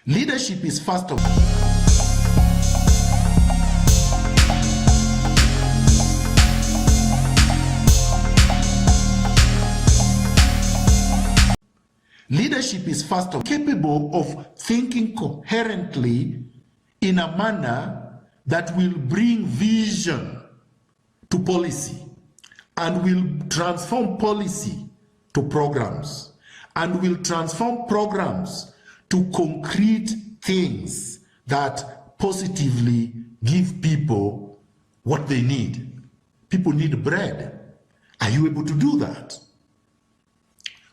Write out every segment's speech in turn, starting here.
Leadership is first of Leadership is first of capable of thinking coherently in a manner that will bring vision to policy and will transform policy to programs and will transform programs to concrete things that positively give people what they need. People need bread. Are you able to do that?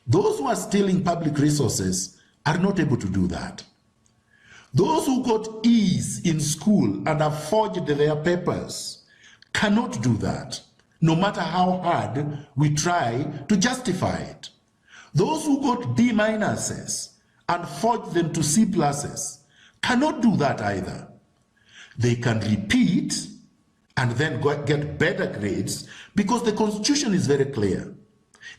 Those who are stealing public resources are not able to do that. Those who got E's in school and have forged their papers cannot do that, no matter how hard we try to justify it. Those who got D minuses and forged them to C pluses cannot do that either. They can repeat and then get better grades because the Constitution is very clear.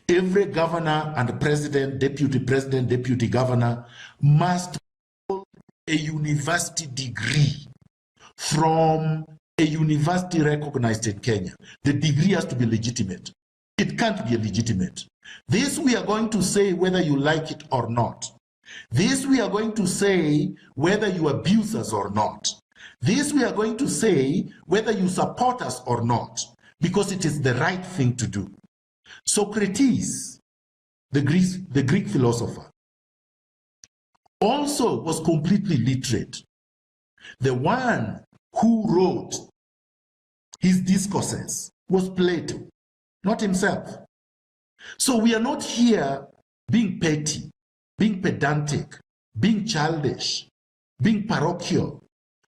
Every governor and president, deputy governor must hold a university degree from a university recognized in Kenya. The degree has to be legitimate. It can't be illegitimate. This we are going to say whether you like it or not. This we are going to say whether you abuse us or not. This we are going to say whether you support us or not, because it is the right thing to do. Socrates, the Greek philosopher, also was completely literate. The one who wrote his discourses was Plato, not himself. So we are not here being petty, being pedantic, being childish, being parochial.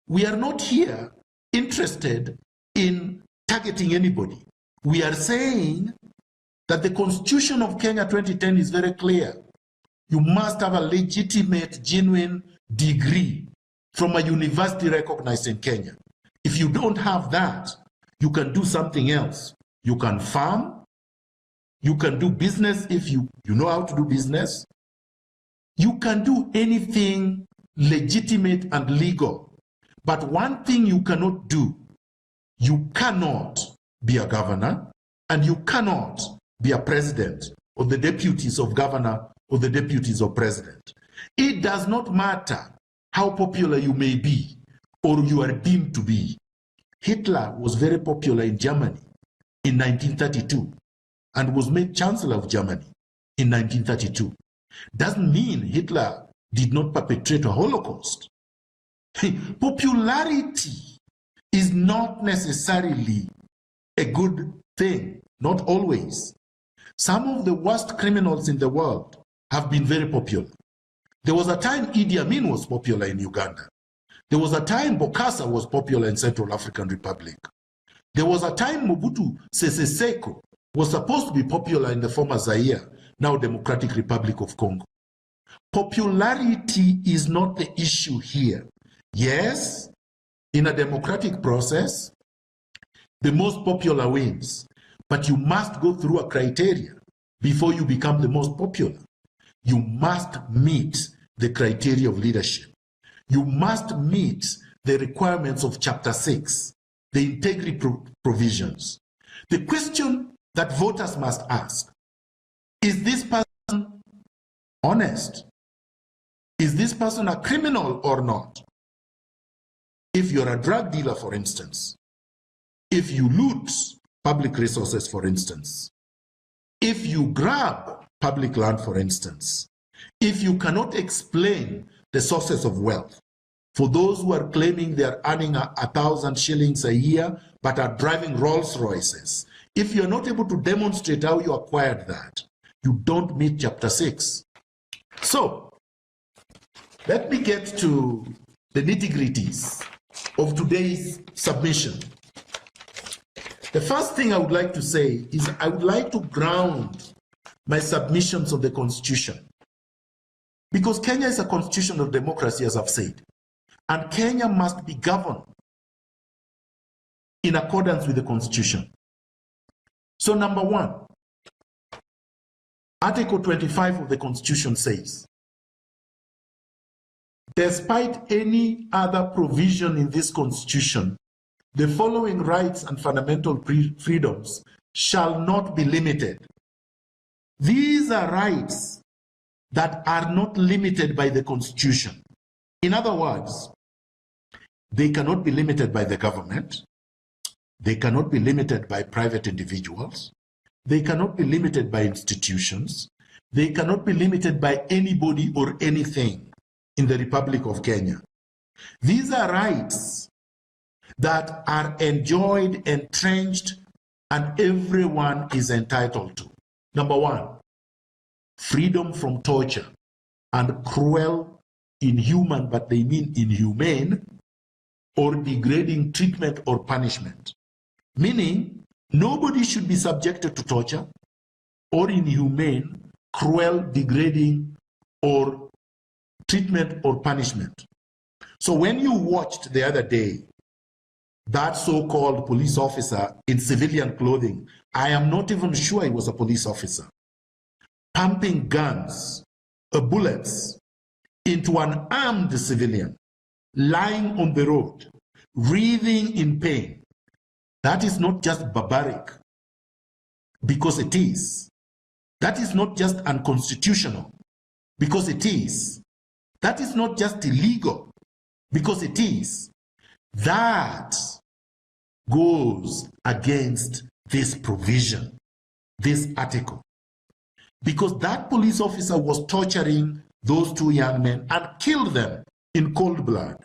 We are not here interested in targeting anybody. We are saying that the Constitution of Kenya 2010 is very clear. You must have a legitimate, genuine degree from a university recognized in Kenya. If you don't have that, you can do something else. You can farm, you can do business if you know how to do business. You can do anything legitimate and legal. But one thing you cannot do, you cannot be a governor and you cannot be a president or the deputies of governor or the deputies of president. It does not matter how popular you may be or you are deemed to be. Hitler was very popular in Germany in 1932 and was made Chancellor of Germany in 1932. Doesn't mean Hitler did not perpetrate a Holocaust. Popularity is not necessarily a good thing, not always. Some of the worst criminals in the world have been very popular. There was a time Idi Amin was popular in Uganda. There was a time Bokassa was popular in Central African Republic. There was a time Mobutu Sese Seko was supposed to be popular in the former Zaire, now Democratic Republic of Congo. Popularity is not the issue here. Yes, in a democratic process, the most popular wins, but you must go through a criteria before you become the most popular. You must meet the criteria of leadership. You must meet the requirements of Chapter 6, the integrity provisions. The question that voters must ask, is this person honest? Is this person a criminal or not? If you're a drug dealer, for instance, if you loot public resources, for instance, if you grab public land, for instance, if you cannot explain the sources of wealth, for those who are claiming they are earning 1,000 shillings a year but are driving Rolls Royces, if you're not able to demonstrate how you acquired that, you don't meet Chapter 6. So, let me get to the nitty-gritties of today's submission. The first thing I would like to say is I would like to ground my submissions of the Constitution. Because Kenya is a constitution of democracy, as I've said. And Kenya must be governed in accordance with the Constitution. So number one, Article 25 of the Constitution says, Despite any other provision in this Constitution, the following rights and fundamental freedoms shall not be limited. These are rights that are not limited by the Constitution. In other words, they cannot be limited by the government. They cannot be limited by private individuals. They cannot be limited by institutions. They cannot be limited by anybody or anything in the Republic of Kenya. These are rights that are enjoyed, entrenched, and everyone is entitled to. Number one, freedom from torture and cruel, inhuman, but they mean inhumane, or degrading treatment or punishment. Meaning, nobody should be subjected to torture or inhumane, cruel, degrading, or treatment or punishment. So when you watched the other day that so-called police officer in civilian clothing, I am not even sure he was a police officer, pumping guns, bullets into an armed civilian, lying on the road, writhing in pain. That is not just barbaric, because it is. That is not just unconstitutional, because it is. That is not just illegal, because it is. That goes against this provision, this article. Because that police officer was torturing those two young men and killed them in cold blood.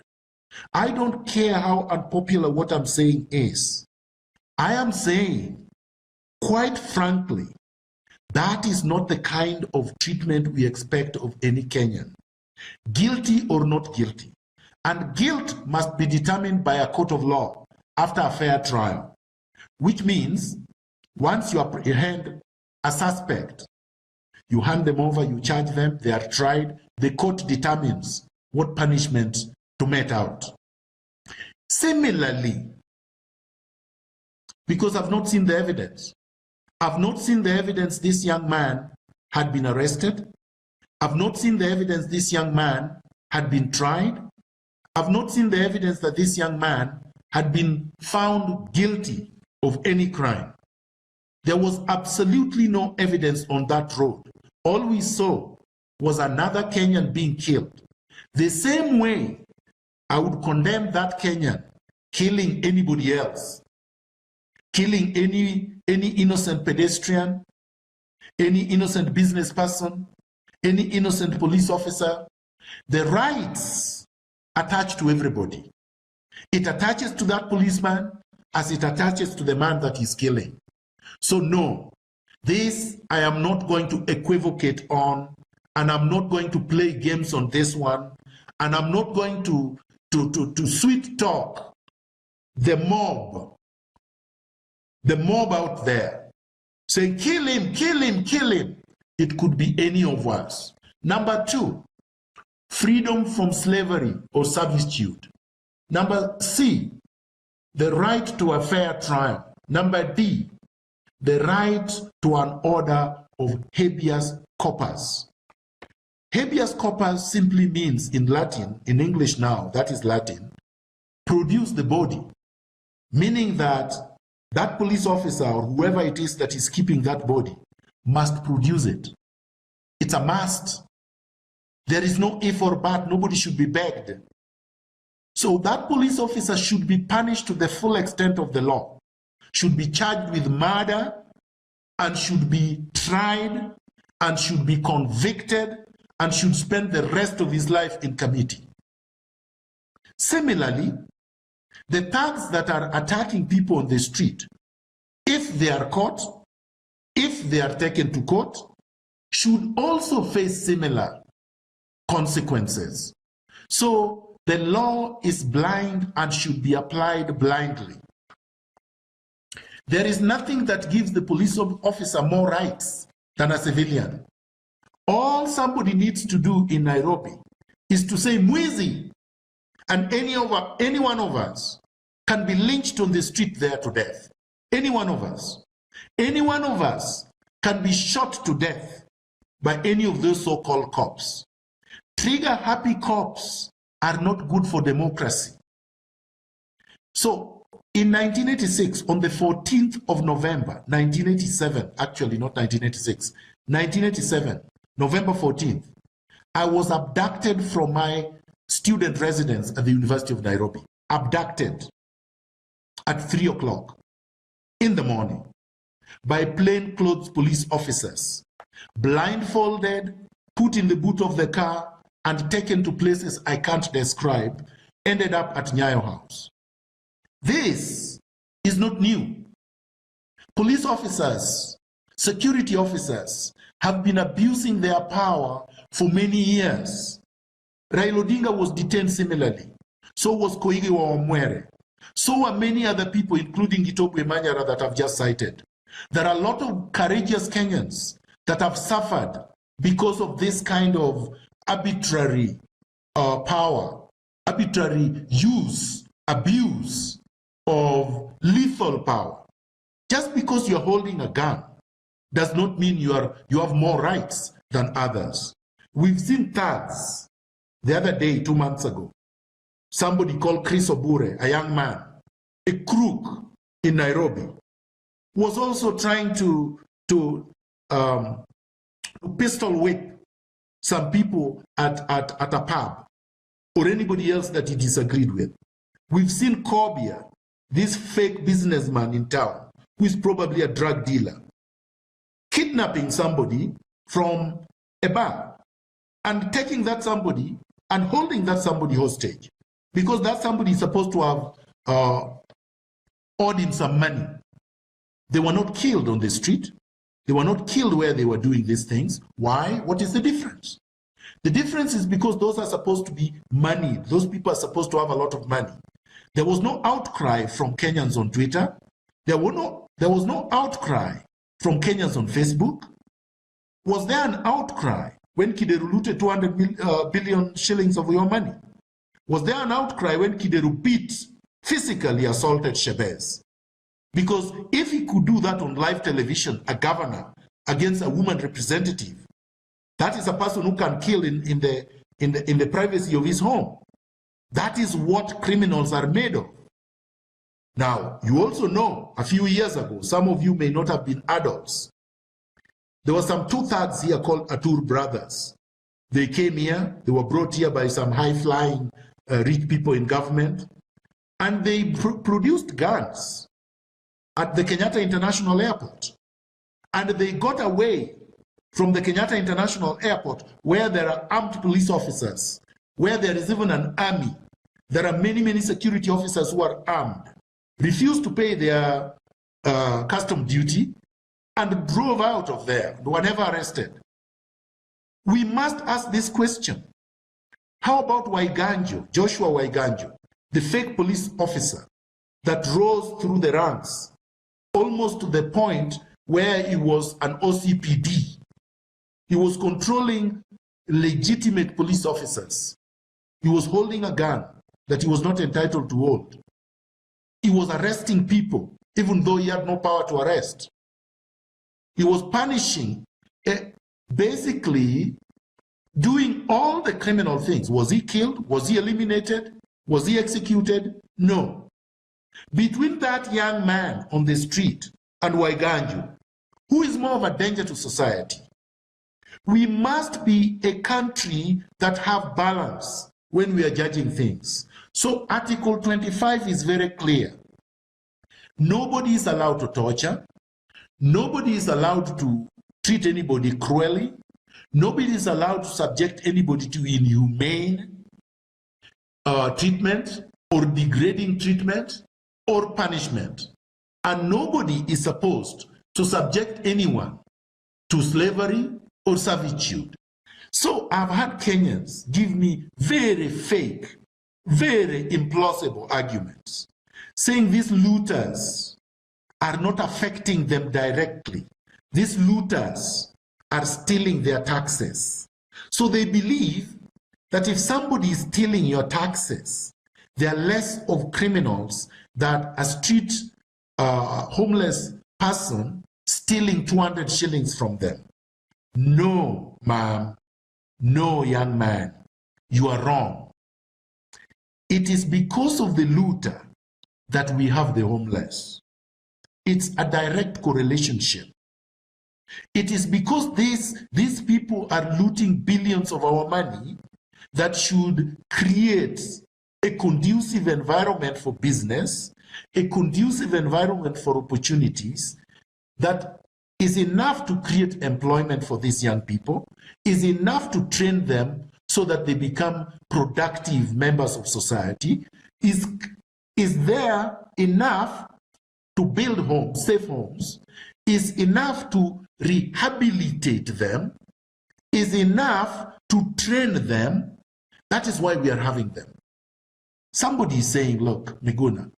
I don't care how unpopular what I'm saying is. I am saying, quite frankly, that is not the kind of treatment we expect of any Kenyan, guilty or not guilty. And guilt must be determined by a court of law after a fair trial, which means once you apprehend a suspect, you hand them over, you charge them, they are tried, the court determines what punishment to mete out. Similarly, because I've not seen the evidence, I've not seen the evidence this young man had been arrested. I've not seen the evidence this young man had been tried. I've not seen the evidence that this young man had been found guilty of any crime. There was absolutely no evidence on that road. All we saw was another Kenyan being killed. The same way I would condemn that Kenyan killing anybody else, killing any innocent pedestrian, any innocent business person, any innocent police officer. The rights attach to everybody. It attaches to that policeman as it attaches to the man that he's killing. So no, this I am not going to equivocate on, and I'm not going to play games on this one, and I'm not going to sweet talk the mob out there, saying kill him, kill him, kill him. It could be any of us. Number two, freedom from slavery or servitude. Number C, the right to a fair trial. Number D, the right to an order of habeas corpus. Habeas corpus simply means in Latin, in English now, that is Latin, produce the body, meaning that that police officer or whoever it is that is keeping that body must produce it. It's a must. There is no if or but. Nobody should be begged. So that police officer should be punished to the full extent of the law, should be charged with murder, and should be tried, and should be convicted, and should spend the rest of his life in committee. Similarly, the thugs that are attacking people on the street, if they are caught, if they are taken to court, should also face similar consequences. So the law is blind and should be applied blindly. There is nothing that gives the police officer more rights than a civilian. All somebody needs to do in Nairobi is to say mwizi, and any one of us can be lynched on the street there to death. Any one of us. Any one of us can be shot to death by any of those so-called cops. Trigger-happy cops are not good for democracy. So in 1986, on the 14th of November, 1987, actually not 1986, 1987, November 14th, I was abducted from my student residence at the University of Nairobi. Abducted at 3 o'clock in the morning by plainclothes police officers, blindfolded, put in the boot of the car, and taken to places I can't describe, ended up at Nyayo House. This is not new. Police officers, security officers have been abusing their power for many years. Raila Odinga was detained similarly. So was Koigi Waomwere. So were many other people, including Gitobwe Manyara that I've just cited. There are a lot of courageous Kenyans that have suffered because of this kind of arbitrary power, arbitrary use, abuse of lethal power. Just because you're holding a gun does not mean you have more rights than others. We've seen thugs the other day, 2 months ago. Somebody called Chris Obure, a young man, a crook in Nairobi, was also trying to pistol whip some people at a pub or anybody else that he disagreed with. We've seen Kobia, this fake businessman in town, who is probably a drug dealer, kidnapping somebody from a bar and taking that somebody and holding that somebody hostage because that somebody is supposed to have owed him some money. They were not killed on the street. They were not killed where they were doing these things. Why? What is the difference? The difference is because those are supposed to be moneyed. Those people are supposed to have a lot of money. There was no outcry from Kenyans on Twitter. There was no outcry from Kenyans on Facebook. Was there an outcry when Kideru looted 200 billion shillings of your money? Was there an outcry when Kideru physically assaulted Shebez? Because if he could do that on live television, a governor against a woman representative, that is a person who can kill in the privacy of his home. That is what criminals are made of. Now, you also know, a few years ago, some of you may not have been adults. There were some two thugs here called Atur brothers. They came here, they were brought here by some high-flying rich people in government, and they produced guns at the Kenyatta International Airport. And they got away from the Kenyatta International Airport where there are armed police officers, where there is even an army. There are many, many security officers who are armed, refused to pay their custom duty, and drove out of there. They were never arrested. We must ask this question. How about Waiganjo, Joshua Waiganjo, the fake police officer that rose through the ranks almost to the point where he was an OCPD? He was controlling legitimate police officers. He was holding a gun that he was not entitled to hold. He was arresting people, even though he had no power to arrest. He was punishing, basically doing all the criminal things. Was he killed? Was he eliminated? Was he executed? No. Between that young man on the street and Waiganjo, who is more of a danger to society? We must be a country that have balance when we are judging things. So Article 25 is very clear. Nobody is allowed to torture. Nobody is allowed to treat anybody cruelly. Nobody is allowed to subject anybody to inhumane treatment or degrading treatment or punishment. And nobody is supposed to subject anyone to slavery or servitude. So I've had Kenyans give me very fake, very implausible arguments, saying these looters are not affecting them directly. These looters are stealing their taxes. So they believe that if somebody is stealing your taxes, they are less of criminals than a street homeless person stealing 200 shillings from them. No, ma'am. No, young man. You are wrong. It is because of the looter that we have the homeless. It's a direct correlation. It is because these people are looting billions of our money that should create a conducive environment for business, a conducive environment for opportunities that is enough to create employment for these young people, is enough to train them so that they become productive members of society, is there enough to build homes, safe homes, is enough to rehabilitate them, is enough to train them. That is why we are having them. Somebody is saying, look, Miguna,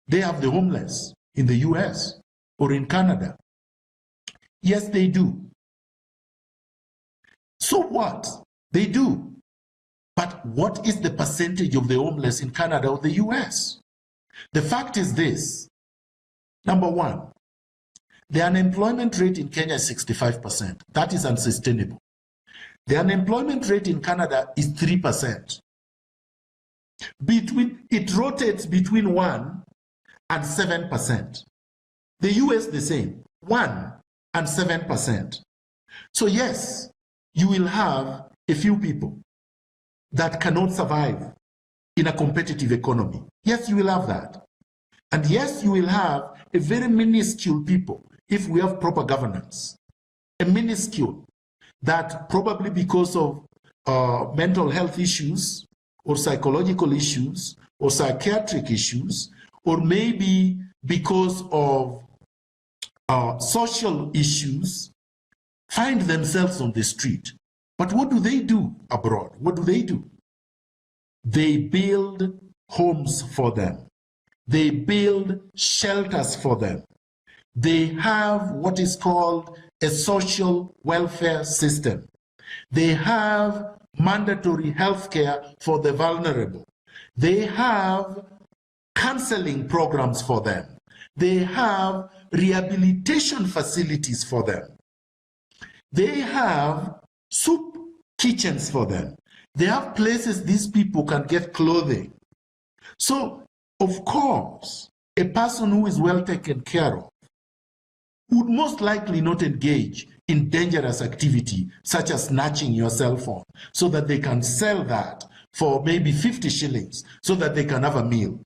they have the homeless in the US or in Canada. Yes, they do. So what? They do. But what is the percentage of the homeless in Canada or the US? The fact is this. Number one, the unemployment rate in Kenya is 65%. That is unsustainable. The unemployment rate in Canada is 3%. It rotates between 1 and 7%. The US the same, 1 and 7%. So yes, you will have a few people that cannot survive in a competitive economy. Yes, you will have that. And yes, you will have a very minuscule people if we have proper governance. A minuscule that probably because of mental health issues or psychological issues or psychiatric issues, or maybe because of social issues, find themselves on the street. But what do they do abroad? What do they do? They build homes for them. They build shelters for them. They have what is called a social welfare system. They have mandatory health care for the vulnerable. They have counseling programs for them. They have rehabilitation facilities for them. They have soup kitchens for them. They have places these people can get clothing. So, of course, a person who is well taken care of would most likely not engage in dangerous activity such as snatching your cell phone so that they can sell that for maybe 50 shillings so that they can have a meal.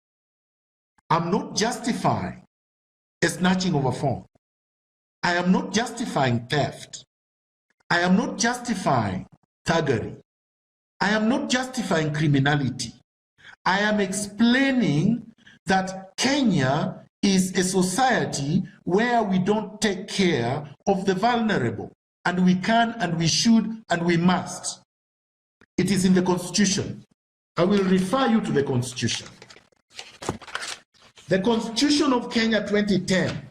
I'm not justifying a snatching of a phone. I am not justifying theft. I am not justifying thuggery. I am not justifying criminality. I am explaining that Kenya is a society where we don't take care of the vulnerable, and we can and we should and we must. It is in the Constitution. I will refer you to the Constitution. The Constitution of Kenya 2010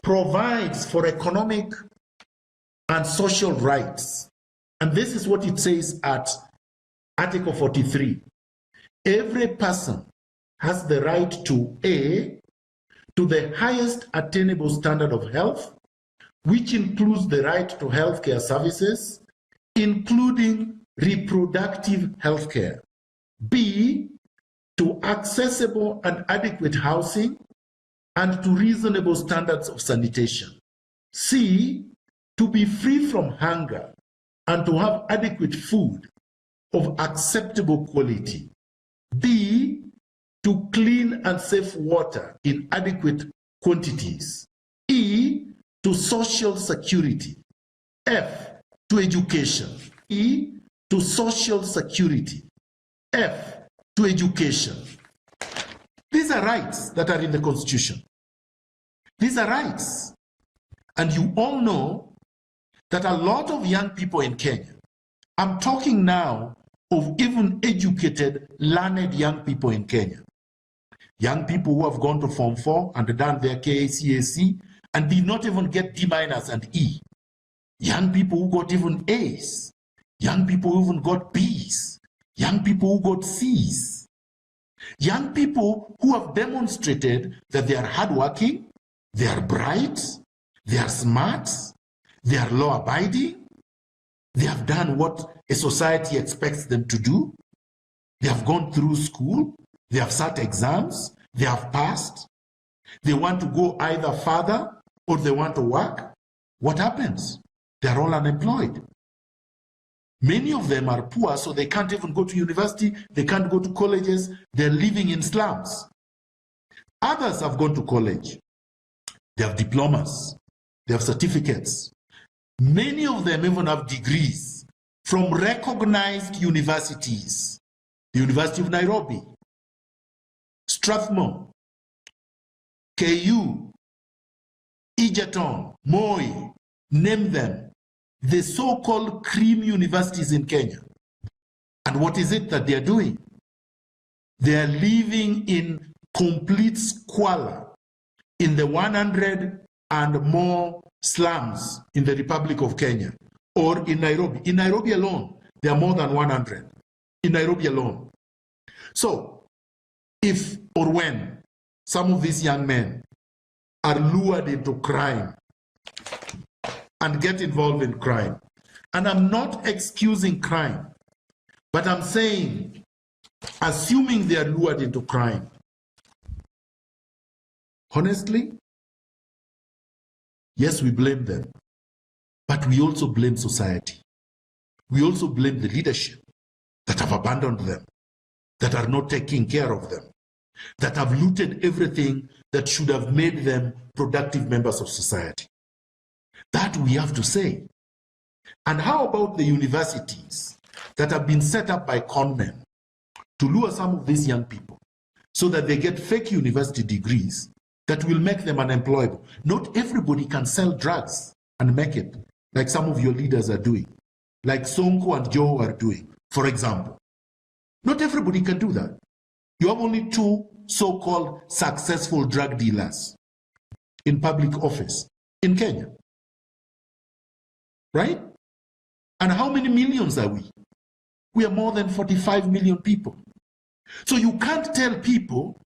provides for economic and social rights. And this is what it says at Article 43. Every person has the right to A, to the highest attainable standard of health, which includes the right to healthcare services, including reproductive healthcare. B, to accessible and adequate housing and to reasonable standards of sanitation. C, to be free from hunger and to have adequate food of acceptable quality. D, to clean and safe water in adequate quantities. E, to social security. F, to education. E, to social security. F, to education. These are rights that are in the Constitution. These are rights. And you all know that a lot of young people in Kenya, I'm talking now of even educated, learned young people in Kenya. Young people who have gone to Form 4 and done their KCSE and did not even get D- and E. Young people who got even A's. Young people who even got B's. Young people who got C's. Young people who have demonstrated that they are hardworking, they are bright, they are smart, they are law-abiding, they have done what a society expects them to do. They have gone through school, they have sat exams, they have passed. They want to go either further or they want to work. What happens? They are all unemployed. Many of them are poor, so they can't even go to university, they can't go to colleges, they're living in slums. Others have gone to college. They have diplomas, they have certificates. Many of them even have degrees from recognized universities. The University of Nairobi, Strathmore, KU, Egerton, Moi, name them. The so-called cream universities in Kenya. And what is it that they are doing? They are living in complete squalor in the 100 and more slums in the Republic of Kenya or in Nairobi. In Nairobi alone, there are more than 100. In Nairobi alone. So, if or when some of these young men are lured into crime and get involved in crime, and I'm not excusing crime, but I'm saying, assuming they are lured into crime, honestly, yes, we blame them, but we also blame society. We also blame the leadership that have abandoned them, that are not taking care of them, that have looted everything that should have made them productive members of society. That we have to say. And how about the universities that have been set up by conmen to lure some of these young people so that they get fake university degrees that will make them unemployable? Not everybody can sell drugs and make it, like some of your leaders are doing, like Sonko and Joe are doing, for example. Not everybody can do that. You have only 2 so-called successful drug dealers in public office in Kenya. Right? And how many millions are we? We are more than 45 million people. So you can't tell people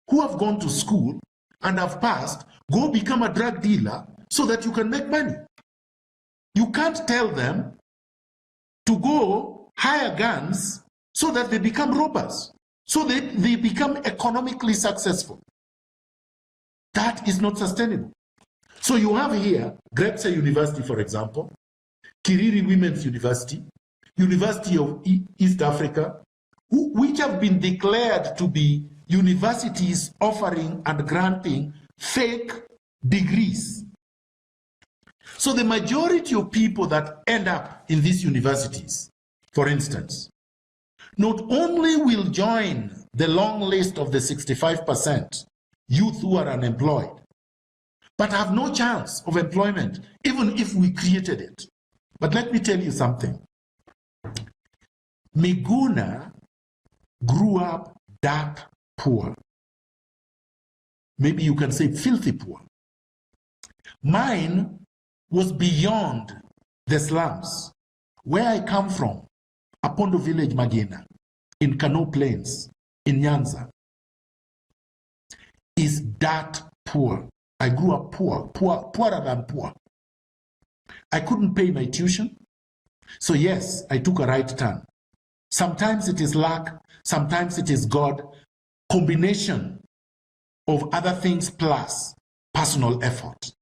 who have gone to school and have passed, go become a drug dealer so that you can make money. You can't tell them to go hire guns so that they become robbers, so that they become economically successful. That is not sustainable. So you have here Gretsa University, for example, Kiriri Women's University, University of East Africa, which have been declared to be universities offering and granting fake degrees. So the majority of people that end up in these universities, for instance, not only will join the long list of the 65% youth who are unemployed, but have no chance of employment, even if we created it. But let me tell you something. Miguna grew up dirt poor. Maybe you can say filthy poor. Mine was beyond the slums. Where I come from, Apondo village, Magina, in Kano Plains, in Nyanza, is dirt poor. I grew up poor, poorer than poor. I couldn't pay my tuition. So yes, I took a right turn. Sometimes it is luck, sometimes it is God, combination of other things plus personal effort.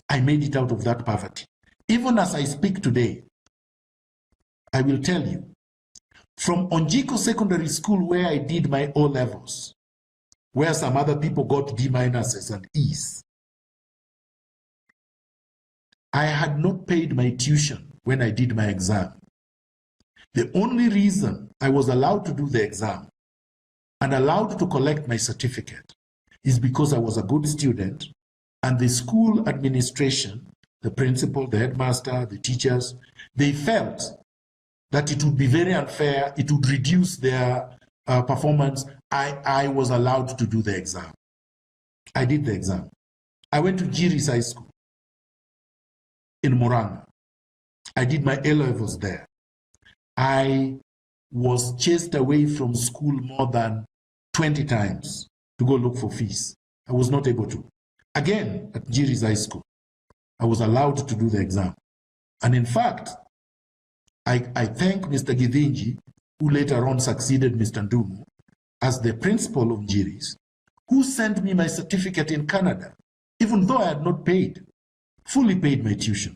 I made it out of that poverty. Even as I speak today, I will tell you, from Onjiko Secondary School where I did my O-levels, where some other people got D- and E's, I had not paid my tuition when I did my exam. The only reason I was allowed to do the exam and allowed to collect my certificate is because I was a good student, and the school administration, the principal, the headmaster, the teachers, they felt that it would be very unfair, it would reduce their performance. I was allowed to do the exam. I did the exam. I went to Jiris High School in Murang'a. I did my A-levels there. I was chased away from school more than 20 times to go look for fees. I was not able to. Again, at Jiris High School, I was allowed to do the exam. And in fact, I thank Mr. Githinji who later on succeeded Mr. Ndumu as the principal of Njiris, who sent me my certificate in Canada, even though I had not fully paid my tuition.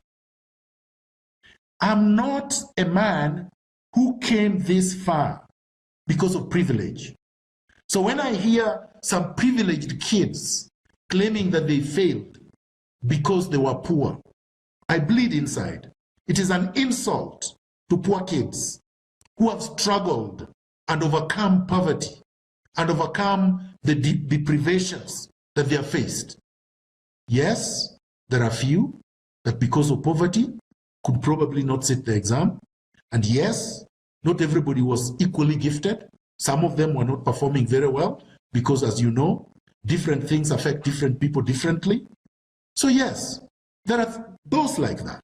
I'm not a man who came this far because of privilege. So when I hear some privileged kids claiming that they failed because they were poor, I bleed inside. It is an insult to poor kids who have struggled and overcome poverty and overcome the deprivations that they have faced. Yes, there are few that because of poverty could probably not sit the exam. And yes, not everybody was equally gifted. Some of them were not performing very well because, as you know, different things affect different people differently. So yes, there are those like that.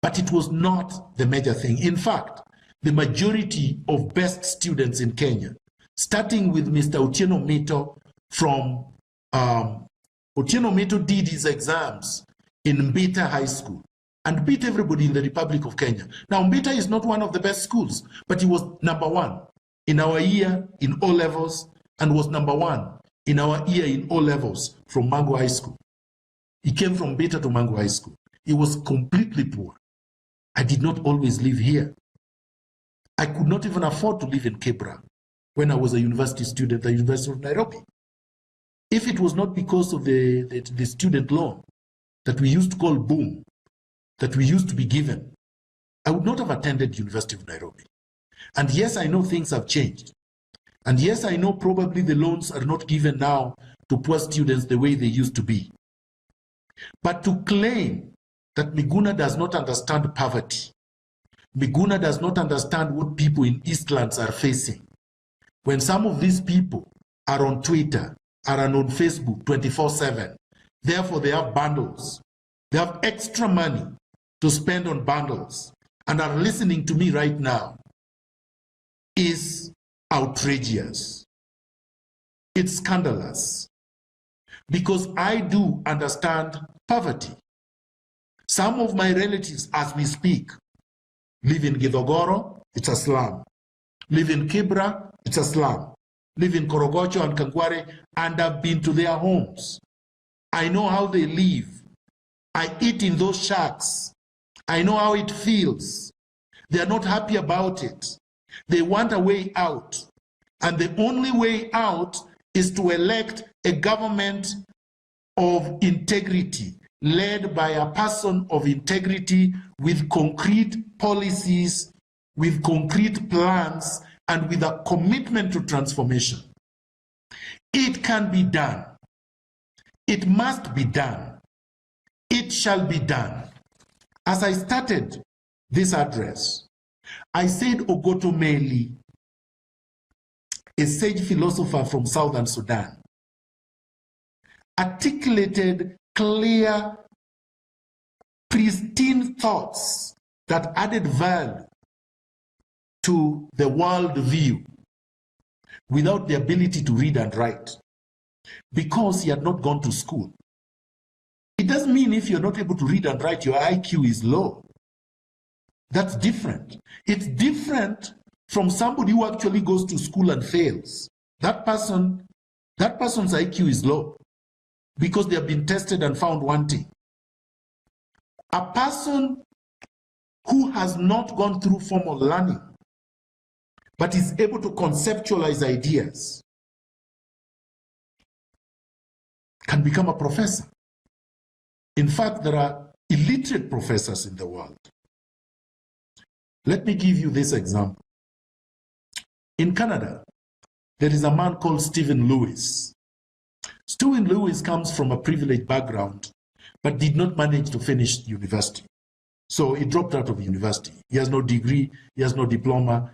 But it was not the major thing. In fact, the majority of best students in Kenya, starting with Mr. Otieno Mito from, Otieno Mito did his exams in Mbita High School and beat everybody in the Republic of Kenya. Now, Mbita is not one of the best schools, but he was #1 in our year in O levels and was #1 in our year in O levels from Mango High School. He came from Mbita to Mango High School. He was completely poor. I did not always live here. I could not even afford to live in Kibra when I was a university student at the University of Nairobi. If it was not because of the student loan that we used to call boom, that we used to be given, I would not have attended University of Nairobi. And yes, I know things have changed. And yes, I know probably the loans are not given now to poor students the way they used to be. But to claim that Miguna does not understand poverty, Miguna does not understand what people in Eastlands are facing, when some of these people are on Twitter, are on Facebook 24/7, therefore they have bundles, they have extra money to spend on bundles, and are listening to me right now, is outrageous. It's scandalous. Because I do understand poverty. Some of my relatives, as we speak, live in Githogoro, it's a slum. Live in Kibra, it's a slum. Live in Korogocho and Kangware, and I've been to their homes. I know how they live. I eat in those shacks. I know how it feels. They are not happy about it. They want a way out. And the only way out is to elect a government of integrity, led by a person of integrity with concrete policies, with concrete plans, and with a commitment to transformation. It can be done. It must be done. It shall be done. As I started this address, I said Ogoto Meli, a sage philosopher from Southern Sudan, articulated clear, pristine thoughts that added value to the world view without the ability to read and write, because he had not gone to school. It doesn't mean if you're not able to read and write, your IQ is low. That's different. It's different from somebody who actually goes to school and fails. That person's IQ is low because they have been tested and found wanting. A person who has not gone through formal learning but is able to conceptualize ideas can become a professor. In fact, there are illiterate professors in the world. Let me give you this example. In Canada, there is a man called Stephen Lewis. Stephen Lewis comes from a privileged background, but did not manage to finish university. So he dropped out of university. He has no degree, he has no diploma.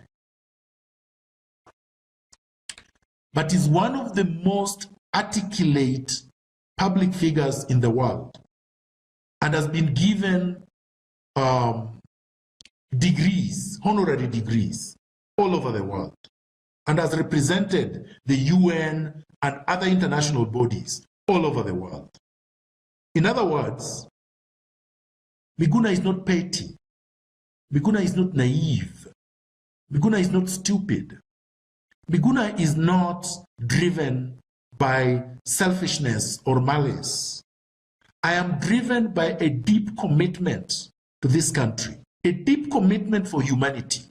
But is one of the most articulate public figures in the world and has been given degrees, honorary degrees, all over the world, and has represented the UN and other international bodies all over the world. In other words, Miguna is not petty. Miguna is not naive. Miguna is not stupid. Miguna is not driven by selfishness or malice. I am driven by a deep commitment to this country, a deep commitment for humanity,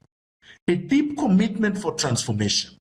a deep commitment for transformation.